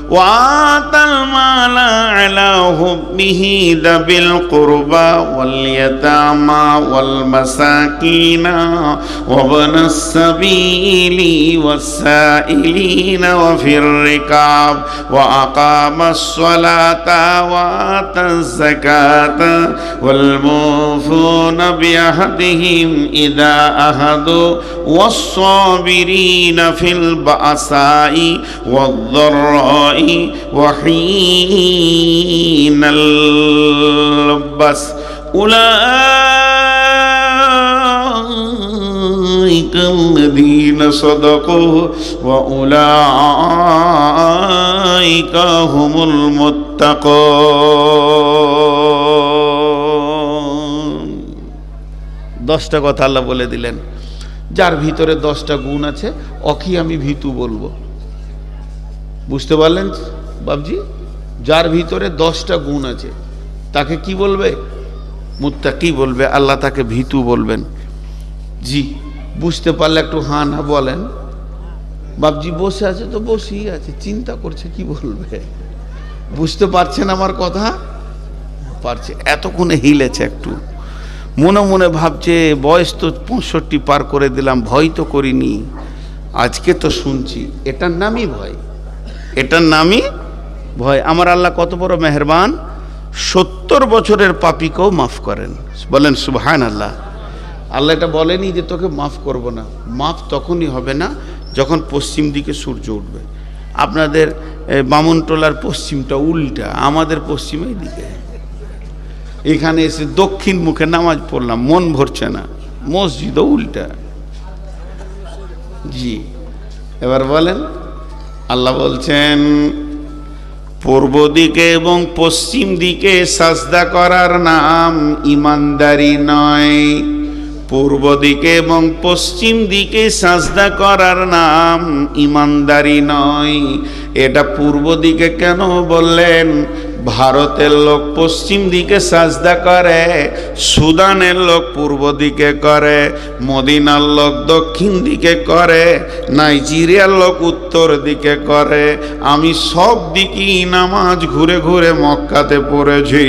وآتى المال على حبه ذوي القربى واليتامى والمساكين وابن السبيل والسائلين وفي الركاب وأقام الصلاة وآتى الزكاة والموفون بعهدهم إذا عاهدوا والصابرين في البأساء والضراء وحين البأس أولئك الذين صدقوا وأولئك هم المتقون 10টা কথা আল্লাহ বলে দিলেন যার ভিতরে 10টা গুণ আছে ওকে আমি ভীতু বলবো বুঝতে পারলেন বাবজি যার ভিতরে 10টা গুণ আছে তাকে কি বলবে মুত্তাকি বলবে আল্লাহ তাকে ভীতু বলবেন জি বুঝতে পারলে একটু হ্যাঁ না বলেন বাবজি বসে আছে তো বসেই আছে চিন্তা করছে কি বলবে বুঝতে পারছেন আমার কথা পারছে এতক্ষণে হিলেছে একটু মনে মনে ভাবছে বয়স তো 65 পার করে দিলাম ভয় তো করিনি আজকে তো শুনছি এটার নামই ভয় এটার নামই ভয় আমার আল্লাহ কত বড় মেহেরবান 70 বছরের পাপীকেও মাফ করেন বলেন সুবহানাল্লাহ আল্লাহ এটা বলেনি যে তোকে মাফ করব না মাফ তখনই হবে না যখন পশ্চিম দিকে সূর্য উঠবে আপনাদের বামনটোলার পশ্চিমটা উল্টা আমাদের পশ্চিমের দিকে এখানে এসে দক্ষিণ মুখে নামাজ পড়লাম মন ভরছে না মসজিদও উল্টা জি এবার বলেন আল্লাহ বলছেন পূর্ব দিকে এবং পশ্চিম দিকে সাজদা করার নাম ইমানদারি নয় পূর্ব দিকে এবং পশ্চিম দিকে সাজদা করার নাম ইমানদারি নয় এটা পূর্ব দিকে কেন বললেন ভারতের লোক পশ্চিম দিকে সাজদা করে সুদানের লোক পূর্ব দিকে করে মদিনার লোক দক্ষিণ দিকে করে নাইজেরিয়ার লোক উত্তর দিকে করে আমি সব দিকেই নামাজ ঘুরে ঘুরে মক্কাতে পড়েছি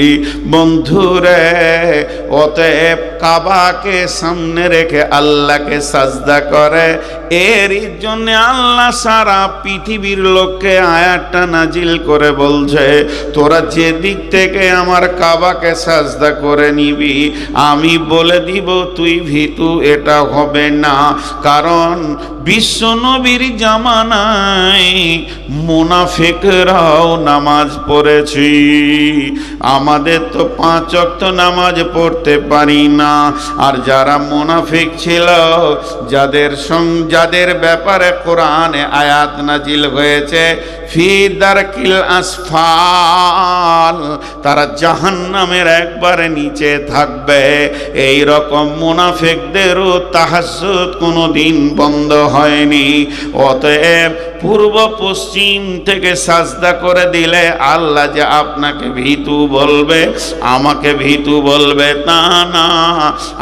বন্ধুরে অতএব কাবাকে সামনে রেখে আল্লাহকে সাজদা করে এর জন্য আল্লাহ সারা পৃথিবীর লোককে আয়াতটা নাজিল করে বলছে তোরা যে দিক থেকে আমার কাবাকে সাজদা করে নিবি আমি বলে দিব তুই ভীতু এটা হবে না কারণ বিশ্ব নবীর জামানায় মুনাফিকরাও নামাজ পড়েছি আমাদের তো 5 ওয়াক্ত নামাজ পড়তে পারি না আর যারা মুনাফিক ছিল যাদের ব্যাপারে কোরআনে আয়াত নাজিল হয়েছে ফি দারকিল আসফাল তারা জাহান্নামের একবারে নিচে থাকবে এই রকম মুনাফিকদেরও তাহাজ্জুদ কোনোদিন বন্ধ হয়নি অতএব পূর্ব পশ্চিম থেকে সাজদা করে দিলে আল্লাহ যে আপনাকে ভীতু বলবে আমাকে ভীতু বলবে তা না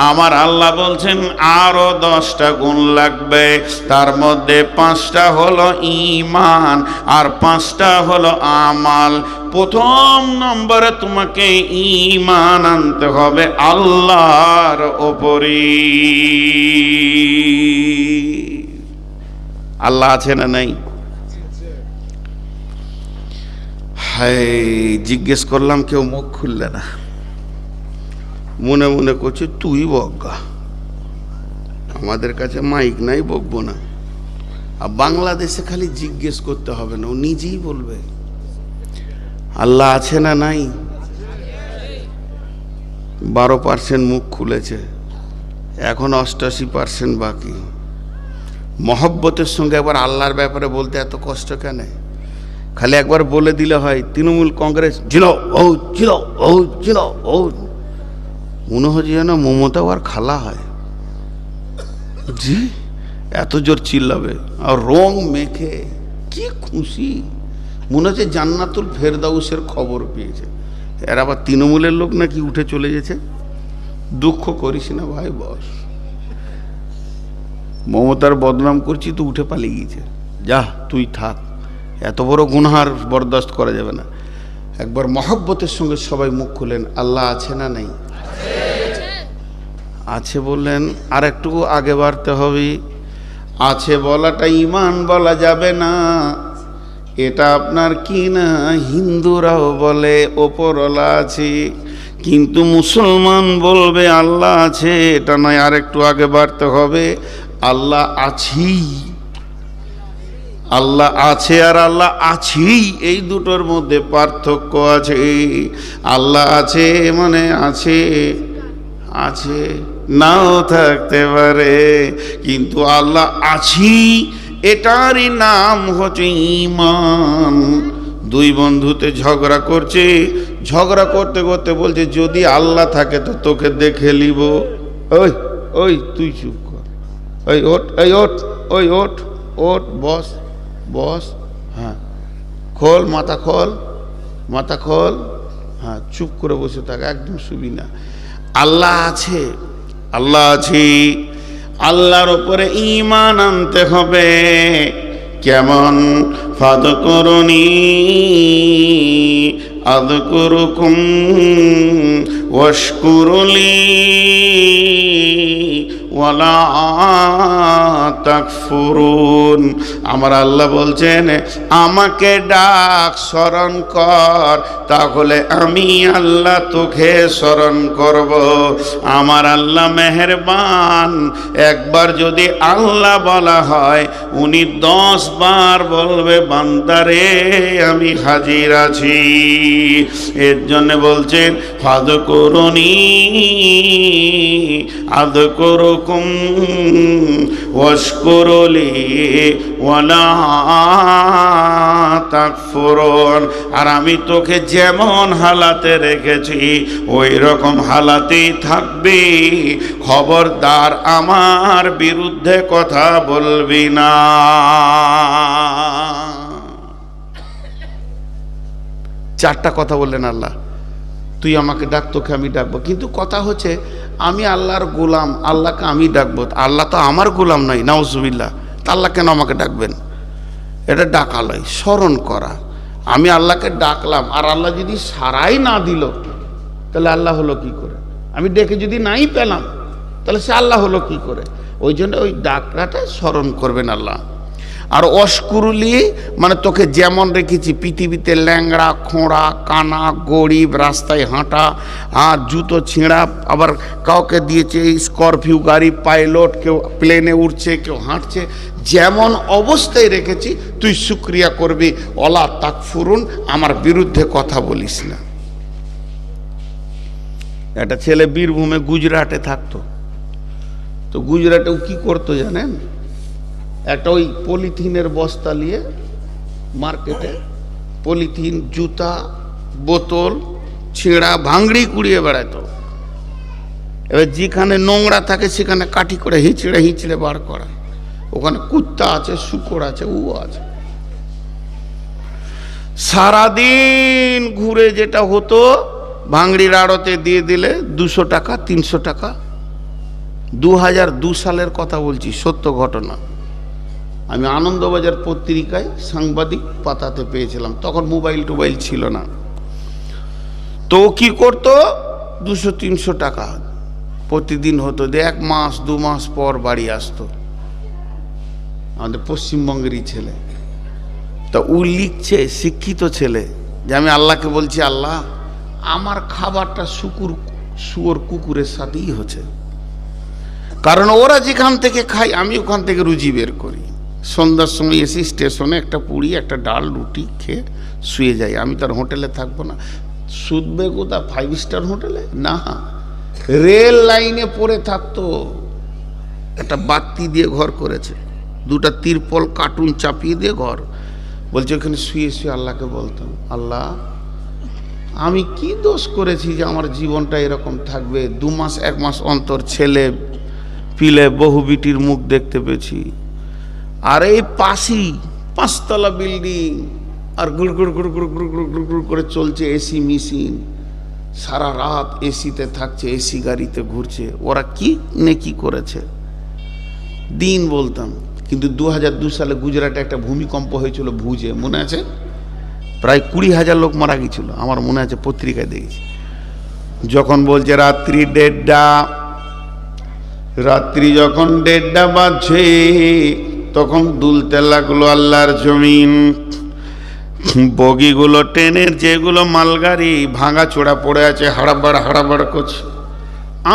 আমার আল্লাহ বলছেন আরো 10টা গুণ লাগবে তার মধ্যে 5টা হলো ঈমান আর 5টা হলো আমাল প্রথম নম্বরে তোমাকে ঈমান আনতে হবে আল্লাহর উপরে আল্লাহ আছে না নাই হায় জিজ্ঞেস করলাম কেউ মুখ খুললে না মনে মনে করছে তুই বজ্ঞা আমাদের কাছে মাইক নাই বকবো না আর বাংলাদেশে খালি জিজ্ঞেস করতে হবে না ও নিজেই বলবে আল্লাহ আছে না নাই 12% মুখ খুলেছে এখন 88% বাকি মহব্বতের সঙ্গে একবার আল্লাহর ব্যাপারে বলতে এত কষ্ট কেন খালি একবার বলে দিলে হয় তৃণমূল কংগ্রেস জিলো ও জিলো ও জিলো ও মনে হয় যেন মমতা আর খালা হয় জি এত জোর চিল্লাবে আর রং মেখে কি খুশি মনে হচ্ছে জান্নাতুল ফেরদাউসের খবর পেয়েছে এর আবার তৃণমূলের লোক নাকি উঠে চলে গেছে দুঃখ করিস না ভাই বস মমতার বদনাম করছি তো উঠে পালিয়ে গিয়েছে যা তুই থাক এত বড় গুনহার বরদাস্ত করা যাবে না। একবার মহব্বতের সঙ্গে সবাই মুখ খুলেন, আল্লাহ আছে না নেই? আছে বললেন, আর একটু আগে বাড়তে হবে। আছে বলাটা ঈমান বলা যাবে না, এটা আপনার কি না হিন্দুরাও বলে ওপরওয়ালা আছে, কিন্তু মুসলমান বলবে আল্লাহ আছে, এটা নয়। আর একটু আগে বাড়তে হবে, আল্লাহ আছি। আল্লাহ আছে আর আল্লাহ আছি, এই দুটোর মধ্যে পার্থক্য আছে। আল্লাহ আছে মানে আছে, আছে নাও থাকতে পারে, কিন্তু আল্লাহ আছি এটারই নাম হচ্ছে ঈমান। দুই বন্ধুতে ঝগড়া করছে, ঝগড়া করতে করতে বলছে যদি আল্লাহ থাকে তো তোকে দেখে নিব। ওই ওই তুই চুপ কর, ওই ওঠ, এই ওঠ, ওই ওঠ, ওঠ, বস বস, হ্যাঁ খোল মাথা, খোল মাথা, খোল, হ্যাঁ চুপ করে বসে থাক, একদম শুবি না। আল্লাহ আছে, আল্লাহ আছে, আল্লাহর উপরে ঈমান আনতে হবে। কেমন? ফাদকুরুনি আযকুরুকুম ওয়াশকুরুলি ওয়ালা তাকফুরুন। আমার আল্লাহ বলছেন আমাকে ডাক, স্মরণ কর, তাহলে আমি আল্লাহ তোকে স্মরণ করব। আমার আল্লাহ মেহেরবান, একবার যদি আল্লাহ বলা হয় উনি 10 বার বলবে বান্দারে আমি হাজির আছি। এর জন্য বলছেন ফাদকুরুনি আযকুরুকুম ওয়াশকুরুলি ওয়ালা তাকফুরুন। আর আমি তোকে যেমন হালাতে রেখেছি ওই রকম হালাতেই থাকবি, খবরদার আমার বিরুদ্ধে কথা বলবি না। চারটা কথা বললেন আল্লাহ, তুই আমাকে ডাক, তোকে আমি ডাকবো। কিন্তু কথা হচ্ছে আমি আল্লাহর গোলাম, আল্লাহকে আমি ডাকবো, আল্লাহ তো আমার গোলাম নাই, নাউজুবিল্লাহ। তা আল্লাহ কেন আমাকে ডাকবেন? এটা ডাকা লয়, স্মরণ করা। আমি আল্লাহকে ডাকলাম আর আল্লাহ যদি সারাই না দিল তাহলে আল্লাহ হলো কি করে? আমি ডেকে যদি নাই পেলাম তাহলে সে আল্লাহ হলো কি করে? ওই জন্য ওই ডাকটাটা স্মরণ করবেন আল্লাহ। আর অশকুরুলি মানে তোকে যেমন রেখেছি, পৃথিবীতে ল্যাংড়া, খোঁড়া, কানা, গরিব, রাস্তায় হাঁটা, আর জুতো ছিঁড়া, আবার কাউকে দিয়েছে স্করপিও গাড়ি, পাইলট, কেউ প্লেনে উঠছে, কেউ হাঁটছে, যেমন অবস্থায় রেখেছি তুই শুকরিয়া করবি। ওয়ালা তাকফুরুন, আমার বিরুদ্ধে কথা বলিস না। একটা ছেলে বীরভূমে গুজরাটে থাকতো, তো গুজরাটেও কি করতো জানেন? একটা ওই পলিথিনের বস্তা নিয়ে মার্কেটে পলিথিন, জুতা, বোতল, ছেঁড়া, ভাঙড়ি কুড়িয়ে বেড়াতো। এবার যেখানে নোংরা থাকে সেখানে কাঠি করে হিঁচড়ে হিঁচড়ে বার করা। ওখানে কুত্তা আছে, শুকর আছে, ও আছে। সারাদিন ঘুরে যেটা হতো, ভাঙড়ির আড়তে দিয়ে দিলে 200 টাকা, 300 টাকা। 2002 সালের কথা বলছি, সত্য ঘটনা। আমি আনন্দবাজার পত্রিকায় সাংবাদিক পাতাতে পেয়েছিলাম, তখন মোবাইল টোবাইল ছিল না। তো কি করতো, 200-300 টাকা প্রতিদিন হতো, 1 মাস 2 মাস পর বাড়ি আসতো। আমাদের পশ্চিমবঙ্গেরই ছেলে। তা ও লিখছে, শিক্ষিত ছেলে, যে আমি আল্লাহকে বলছি, আল্লাহ আমার খাবারটা শুয়োর কুকুরের সাথেই হচ্ছে, কারণ ওরা যেখান থেকে খায় আমি ওখান থেকে রুজি বের করি। সন্ধ্যার সময় এসে স্টেশনে একটা পুরি, একটা ডাল, রুটি খেয়ে শুয়ে যাই। আমি তার হোটেলে থাকবো না। শুধবে কোথা? 5 স্টার হোটেলে না, রেল লাইনে পড়ে থাকতো। একটা বাতি দিয়ে ঘর করেছে, 2টা তিরপল কার্টুন চাপিয়ে দিয়ে ঘর। বলছে ওখানে শুয়ে শুয়ে আল্লাহকে বলতাম, আল্লাহ আমি কি দোষ করেছি যে আমার জীবনটা এরকম থাকবে? 2 মাস 1 মাস অন্তর ছেলে পিলে বহু বিটির মুখ দেখতে পেয়েছি। আর এই পাশেই 5 তলা বিল্ডিং, আর গুড় গুড় গুড় গুড় গুড় গুড় গুড় গুড় করে চলছে এসি মেশিন, সারা রাত এসিতে থাকছে, এসি গাড়িতে ঘুরছে। ওরা কি নেকি করেছে? দিন বলতাম, কিন্তু 2002 সালে গুজরাটে একটা ভূমিকম্প হয়েছিল ভুজে, মনে আছে? প্রায় 20,000 লোক মারা গিয়েছিল, আমার মনে আছে, পত্রিকায় দেখেছি। যখন বলছে রাত্রি 1:30, রাত্রি যখন 1:30 বাজছে তখন দুলতে লাগলো আল্লাহর জমিন। বগিগুলো, ট্রেনের যেগুলো মালগাড়ি ভাঙা চোড়া পড়ে আছে, হাড়াবাড় হাড়াবাড় করছে।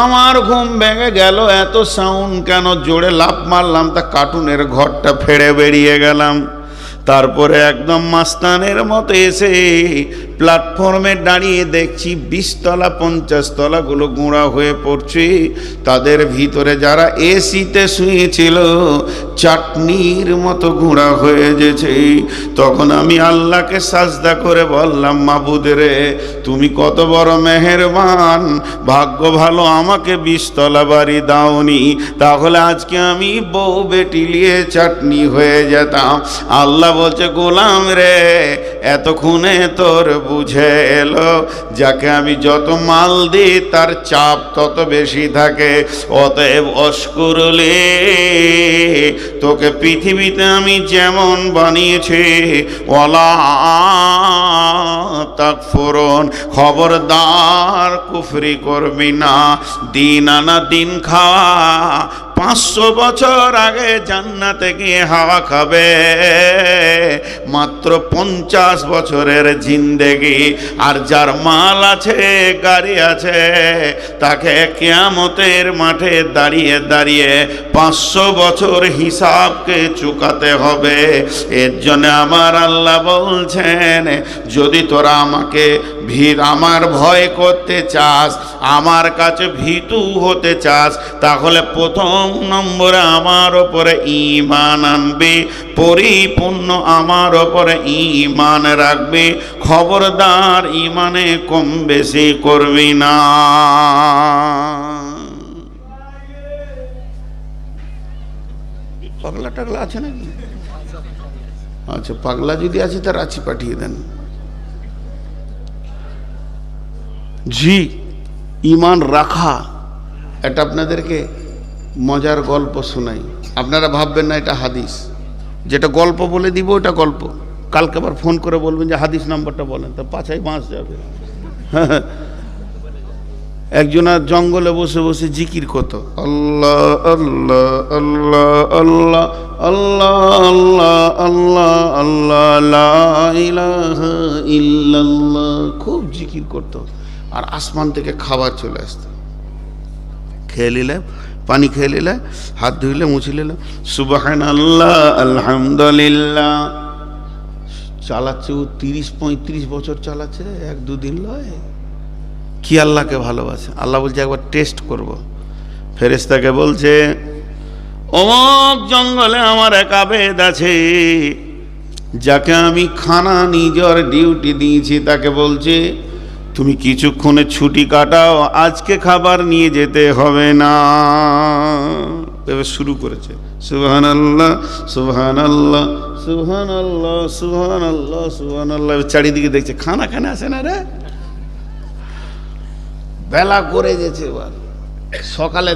আমার ঘুম ভেঙে গেল, এত সাউন্ড কেন? জোরে লাফ মারলাম, তা কার্টুনের ঘরটা ফেড়ে বেরিয়ে গেলাম। তারপরে একদম মাস্তানের মতো এসে প্ল্যাটফর্মে দাঁড়িয়ে দেখছি 20 তলা 50 তলাগুলো গুঁড়া হয়ে পড়ছে। তাদের ভিতরে যারা এসিতে শুয়েছিল চাটনির মতো গুঁড়া হয়ে গেছে। তখন আমি আল্লাহকে সাজদা করে বললাম, মাবুদ রে, তুমি কত বড় মেহেরবান, ভাগ্য ভালো আমাকে 20 তলা বাড়ি দাওনি, তাহলে আজকে আমি বউ বেটি নিয়ে চাটনি হয়ে যেতাম। আল্লাহ বলছে, গোলাম রে, এতক্ষণে তোর বুঝে এলো, যাকে আমি যত মাল দিই তার চাপ তত বেশি থাকে। অতএব অশকুরলে, তোকে পৃথিবীতে আমি যেমন বানিয়েছি, ওয়ালা তাকফুরুন, খবরদার কুফরি করবি না। দিন আনা দিন খাওয়া, 500 বছর আগে জান্নাতে গিয়ে হাওয়া খাবে, মাত্র 50 বছরের জিন্দেগি। আর যার মাল আছে, গাড়ি আছে, তাকে কিয়ামতের মাঠে দাঁড়িয়ে দাঁড়িয়ে 500 বছর হিসাবকে চুকাতে হবে। এর জন্য আমার আল্লাহ বলছেন, যদি তোরা আমাকে আমার ভয় করতে চাস, আমার কাছে ভীতু হতে চাস, তাহলে প্রথম নম্বরে আমার ওপরে ঈমান আনবে, পরিপূর্ণ আমার ওপরে ঈমান রাখবে। খবরদার ঈমানে কম বেশি করবি না। পাগলা টাগলা আছে নাকি? আচ্ছা, পাগলা যদি আছে তার রাঁচি পাঠিয়ে দেন। জি, ঈমান রাখা। এটা আপনাদেরকে মজার গল্প শোনাই, আপনারা ভাববেন না এটা হাদিস। যেটা গল্প বলে দিব ওটা গল্প, কালকে আবার ফোন করে বলবেন যে হাদিস নাম্বারটা বলেন, তা পাছায় বাঁশ যাবে। একজনা জঙ্গলে বসে বসে জিকির করতো, আল্লাহ আল্লাহ আল্লাহ আল্লাহ আল্লাহ আল্লাহ আল্লাহ আল্লাহ লা ইলাহা ইল্লাল্লাহ, খুব জিকির করতো। আর আসমান থেকে খাবার চলে আসতো, খেয়ে নিলে, পানি খেয়ে নিলে, হাত ধুইলে, মুছে নিলে, সুবহানাল্লাহ আলহামদুলিল্লাহ। চালাচ্ছে ও 30-35 বছর চালাচ্ছে, 1-2 দিন লয়। কি আল্লাহকে ভালোবাসে। আল্লাহ বলছে একবার টেস্ট করব। ফেরেশতাকে বলছে, অমুক জঙ্গলে আমার এক আবেদ আছে, যাকে আমি খানা নিজের ডিউটি দিয়েছি, তাকে বলছে তুমি কিছুক্ষণে ছুটি কাটাও, আজকে খাবার নিয়ে যেতে হবে না। এবার শুরু করেছে, সুবহানাল্লাহ সুবহানাল্লাহ সুবহানাল্লাহ সুবহানাল্লাহ সুবহানাল্লাহ। চারিদিকে দেখছে খানা খানে আসে না রে। বেলা করে গেছে, এবার সকালে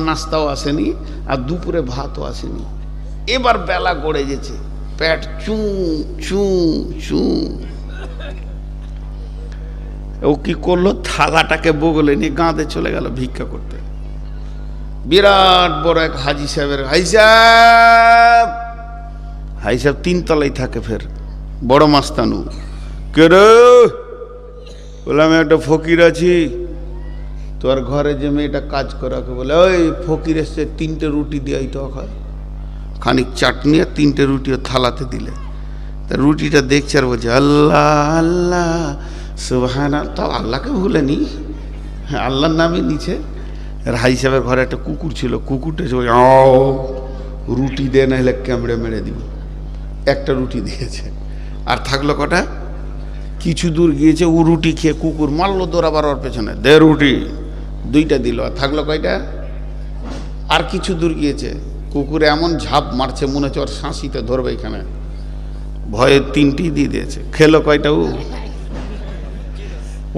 নাস্তাও আসেনি, আর দুপুরে ভাতও আসেনি। এবার বেলা গড়ে গেছে, পেট চু চু চু। ও কি করলো, থালাটাকে বগলে নিয়ে গাঁদে চলে গেল ভিক্ষা করতে। বিরাট বড় এক হাজি সাহেবের, হাই সাহেব 3 তলায় থাকে, ফের বড় মাস্তানু। কে রে? বলে আমি একটা ফকির আছি, তোর ঘরে যে মেয়েটা কাজ করাকে বলে, ওই ফকির এসছে, 3টে রুটি দিয়ে তো খায়, খানিক চাটনি আর 3টে রুটিও থালাতে দিলে। তা রুটিটা দেখছে আর বলছে আল্লাহ আল্লাহ সুবহানাল্লাহ। তাও আল্লাহকে ভুলেনি, হ্যাঁ আল্লাহর নামই নিচে। আর হাই সাহেবের ঘরে একটা কুকুর ছিল, কুকুরটা রুটি দে, না হলে ক্যামড়ে মেরে দিব। একটা রুটি দিয়েছে, আর থাকলো কটা? কিছু দূর গিয়েছে, ও রুটি খেয়ে কুকুর মারলো, দৌড়াবার ওর পেছনে, দে রুটি, 2টা দিল। আর থাকলো কয়টা? আর কিছু দূর গিয়েছে, কুকুরে এমন ঝাঁপ মারছে, মনে হচ্ছে ওর শাঁসিতে ধরবে এখানে, ভয়ে 3টি দিয়ে দিয়েছে। খেলো কয়টা?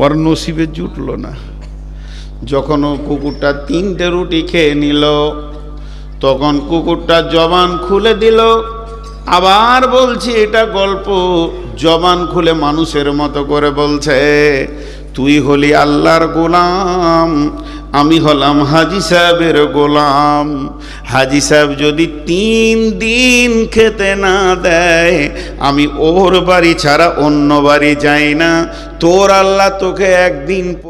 ওর নসিবে জুটলো না। যখন ও কুকুরটা 3টে রুটি খেয়ে নিল, তখন কুকুরটা জবান খুলে দিল। আবার বলছি এটা গল্প, জবান খুলে মানুষের মতো করে বলছে, তুই হলি আল্লাহর গোলাম, আমি হলাম হাজী সাহেবের গোলাম। হাজী সাহেব যদি 3 দিন খেতে না দেয়, আমি ওর বাড়ি ছাড়া অন্য বাড়ি যাই না। তোর আল্লাহ তোকে একদিন